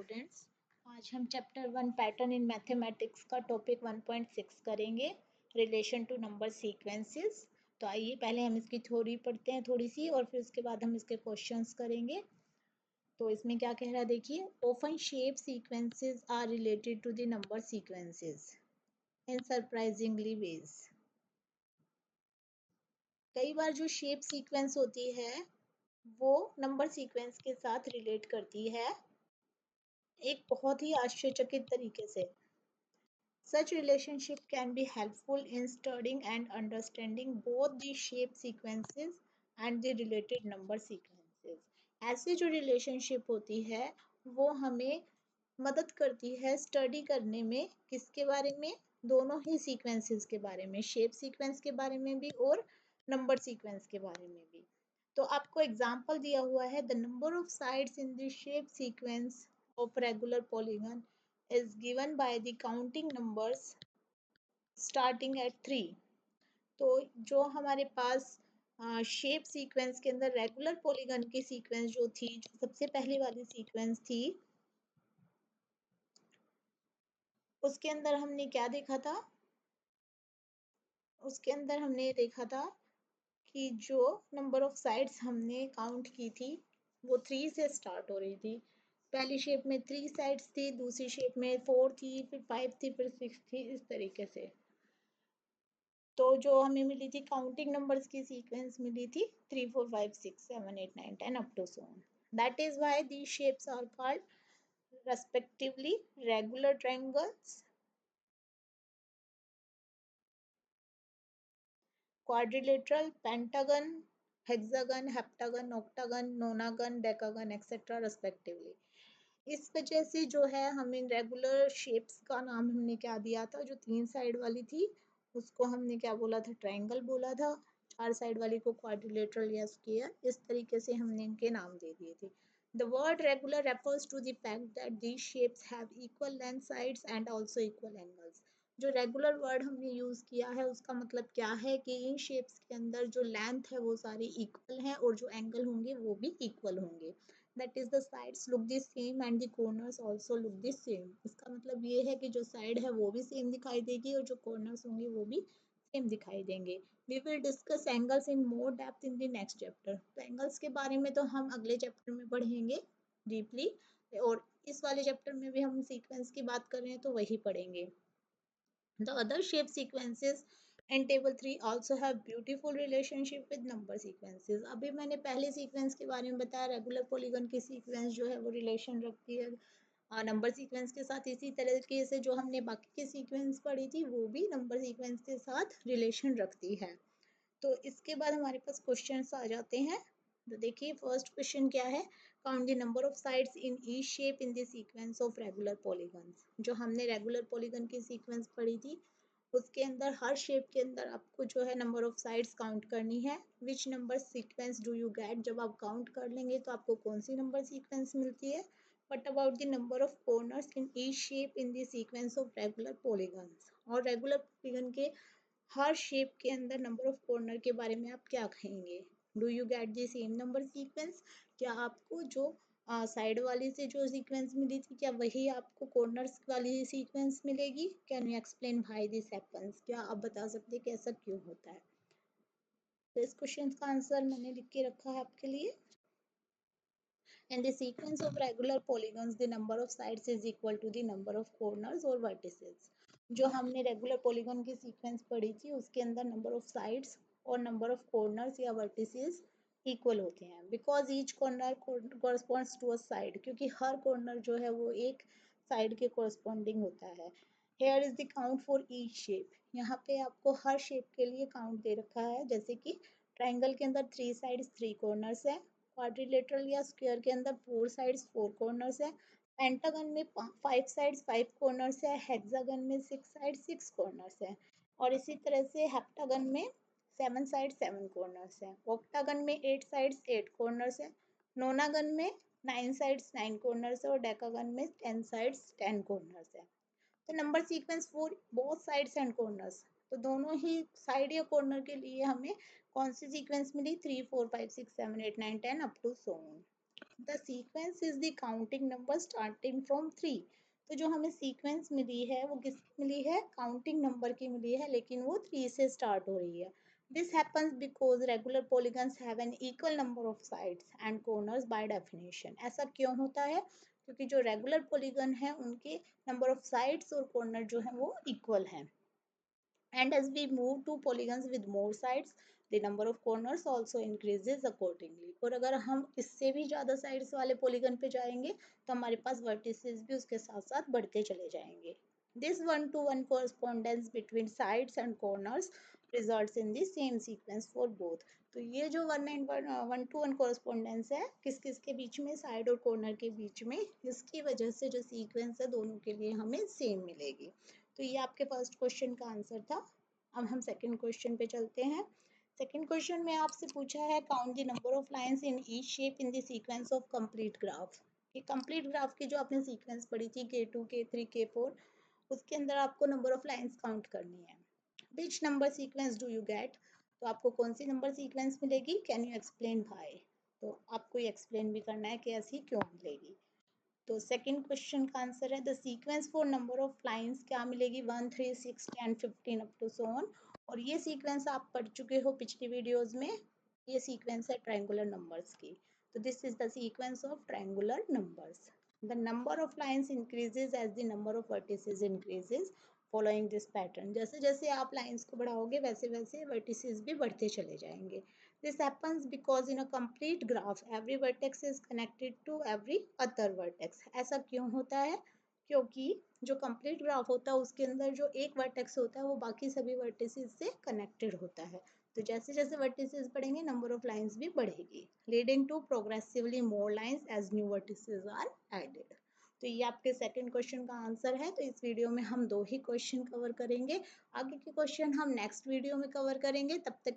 Students, आज हम chapter 1 pattern in mathematics का टॉपिक 1.6 करेंगे, रिलेशन टू नंबर सीक्वेंसेस। तो आइए पहले हम इसकी थ्योरी पढ़ते हैं थोड़ी सी, और फिर उसके बाद हम इसके क्वेश्चंस करेंगे। तो इसमें क्या कह रहा है देखिए, often shape sequences are related to the number sequences in surprisingly ways. कई बार जो शेप सीक्वेंस होती है वो नंबर सीक्वेंस के साथ रिलेट करती है एक बहुत ही आश्चर्यचकित तरीके से। Such relationship can be helpful in studying and understanding both the shape sequences and the related number sequences. ऐसे जो रिलेशनशिप होती है वो हमें मदद करती है स्टडी करने में, किसके बारे में? दोनों ही सीक्वेंसेस के बारे में, शेप सीक्वेंस के बारे में भी और नंबर सीक्वेंस के बारे में भी। तो आपको एग्जांपल दिया हुआ है, the number of sides in the shape sequence of regular polygon is given by the counting numbers starting at 3। तो जो हमारे पास शेप सीक्वेंस के अंदर रेगुलर पॉलीगन की सीक्वेंस जो थी, जो सबसे पहली वाली सीक्वेंस थी, उसके अंदर हमने क्या देखा था? उसके अंदर हमने देखा था कि जो नंबर ऑफ साइड्स हमने काउंट की थी वो 3 से स्टार्ट हो रही थी। पहली शेप में 3 साइड्स थी, दूसरी शेप में 4 थी, फिर 5 थी, फिर 6 थी, इस तरीके से। तो जो हमें मिली थी काउंटिंग नंबर्स की सीक्वेंस मिली थी 3 4 5 6 7 8 9 10 up to so on. That is why these shapes are called respectively regular triangles, quadrilateral, pentagon, hexagon, heptagon, octagon, nonagon, decagon etc. respectively. इस वजह से जो है हमें रेगुलर शेप्स का नाम हमने क्या दिया था? जो 3 साइड वाली थी उसको हमने क्या बोला था? ट्रायंगल बोला था। 4 साइड वाली को क्वाड्रिलेटरल या स्क्वायर, इस तरीके से हमने इनके नाम दे दिए थे। The word regular refers to the fact that these shapes have equal length, sides and also equal angles. जो रेगुलर वर्ड हमने यूज किया है उसका मतलब क्या है कि इन शेप्स के अंदर जो लेंथ है वो सारी इक्वल है और जो एंगल होंगे वो भी इक्वल होंगे। That is the sides look the same and the corners also look the same. इसका मतलब ये है कि जो साइड है वो भी सेम दिखाई देगी और जो कॉर्नर्स होंगे वो भी सेम दिखाई देंगे। We will discuss angles in more depth in the next chapter. तो एंगल्स के बारे में तो हम अगले चैप्टर में पढ़ेंगे डीपली, और इस वाले चैप्टर में भी हम सीक्वेंस की बात कर रहे हैं तो वही पढ़ेंगे। The other shape sequences in table 3 also have beautiful relationship with number sequences. अभी मैंने पहले सीक्वेंस के बारे में बताया, रेगुलर पॉलीगन की सीक्वेंस जो है वो रिलेशन रखती है नंबर सीक्वेंस के साथ। इसी तरीके से जो हमने बाकी की सीक्वेंस पढ़ी थी वो भी नंबर सीक्वेंस के साथ रिलेशन रखती है। तो इसके बाद हमारे पास क्वेश्चंस आ जाते हैं। तो देखिए फर्स्ट क्वेश्चन क्या है? Count the number of sides in each shape in the sequence of regular polygons. जो हमने रेगुलर पॉलीगन की सीक्वेंस पढ़ी थी उसके अंदर हर शेप के अंदर आपको जो है नंबर ऑफ साइड्स काउंट करनी है। Which number sequence do you get? जब आप काउंट कर लेंगे तो आपको कौन सी नंबर सीक्वेंस मिलती है? What about the number of corners in each shape in the sequence of regular polygons? और रेगुलर पॉलीगन के हर शेप के अंदर नंबर ऑफ कॉर्नर के बारे में आप क्या कहेंगे? Do you get the same number sequence? क्या आपको जो साइड वाली से जो सीक्वेंस मिली थी क्या वही आपको कॉर्नर्स वाली सीक्वेंस मिलेगी? Can you explain why this happens? क्या आप बता सकते हैं कि ऐसा क्यों होता है? तो इस क्वेश्चन का आंसर मैंने लिख के रखा है आपके लिए। In the sequence of regular polygons, the number of sides is equal to the number of corners or vertices. जो हमने रेगुलर पॉलीगन की सीक्वेंस पढ़ी थी उसके अंदर नंबर ऑफ साइड्स और नंबर ऑफ कॉर्नर्स या वर्टिसेस इक्वल होते हैं, because each corner corresponds to a side, क्योंकि हर कॉर्नर जो है वो एक साइड के कॉरस्पॉन्डिंग होता है। Here is the count for each shape. यहाँ पे आपको हर शेप के लिए काउंट दे रखा है, जैसे कि ट्राइंगल के अंदर 3 साइड्स 3 कॉर्नर्स है, क्वाड्रिलेटरल या स्क्वायर के अंदर 4 साइड्स 4 कॉर्नर्स है, पेंटागन में 5 साइड्स 5 कॉर्नर्स है, हेक्सागन में 6 साइड्स 6 कॉर्नर्स है, और इसी तरह से हेप्टागन में 7 साइड्स 7 कॉर्नर्स है, ऑक्टागन में 8 साइड्स 8 कॉर्नर्स है, नोनागन में 9 साइड्स 9 कॉर्नर्स है, और डेकागन में 10 साइड्स 10 कॉर्नर्स है। तो number sequence for both sides and corners, तो दोनों ही साइड या कॉर्नर के लिए हमें कौन सी सीक्वेंस मिली? 3 4 5 6 7 8 9 10 up to so on। The sequence is the counting number starting from 3। तो जो हमें सीक्वेंस मिली है वो किसकी मिली है, काउंटिंग नंबर की मिली है, लेकिन वो 3 से स्टार्ट हो रही है। This happens because regular polygons have an equal number of sides and corners by definition. ऐसा क्यों होता है, क्योंकि जो रेगुलर पॉलीगन है उनके नंबर ऑफ साइड्स और कॉर्नर जो है वो इक्वल है। And as we move to polygons with more sides, the number of corners also increases accordingly. और अगर हम इससे भी ज़्यादा sides वाले polygon पे जाएंगे तो हमारे पास vertices भी उसके साथ साथ बढ़ते चले जाएंगे. This one-to-one correspondence between sides and corners results in the same sequence for both. तो ये जो वन टू वन कॉरस्पॉन्डेंस है किस किस के बीच में, साइड और कॉर्नर के बीच में, इसकी वजह से जो सीक्वेंस है दोनों के लिए हमें सेम मिलेगी। तो ये आपके फर्स्ट क्वेश्चन का आंसर था। अब हम सेकंड क्वेश्चन पे चलते हैं। सेकंड क्वेश्चन में आपसे पूछा है count the number of lines in each shape in the sequence of complete graph. ये कंप्लीट ग्राफ की जो आपने सीक्वेंस पढ़ी थी K2 K3 K4, उसके अंदर आपको नंबर ऑफ लाइंस काउंट करनी है। Which number sequence do you get, तो आपको कौन सी नंबर सीक्वेंस मिलेगी, कैन यू एक्सप्लेन व्हाई। तो आपको ये एक्सप्लेन भी करना है कि ऐसी क्यों मिलेगी। तो सेकंड क्वेश्चन का आंसर है the sequence for number of lines क्या मिलेगी, 1 3 6 10 15 अप टू सो ऑन। और ये सीक्वेंस आप पढ़ चुके हो पिछली वीडियोस में, ये सीक्वेंस है ट्रायंगुलर नंबर्स की। तो this is the sequence of triangular numbers. The number of lines increases as the number of vertices increases following this pattern. जैसे जैसे आप लाइंस को बढ़ाओगे वैसे वैसे वर्टिसेस भी बढ़ते चले जाएंगे। This happens because in a complete graph, every vertex is connected to every other vertex. ऐसा क्यों होता है, क्योंकि जो complete graph होता है उसके अंदर जो एक vertex होता है वो बाकी सभी vertices से connected होता है। तो जैसे जैसे vertices बढ़ेंगे number of lines भी बढ़ेगी, leading to progressively more lines as new vertices are added. तो ये आपके सेकंड क्वेश्चन का आंसर है। तो इस वीडियो में हम 2 ही क्वेश्चन कवर करेंगे, आगे के क्वेश्चन हम नेक्स्ट वीडियो में कवर करेंगे। तब तक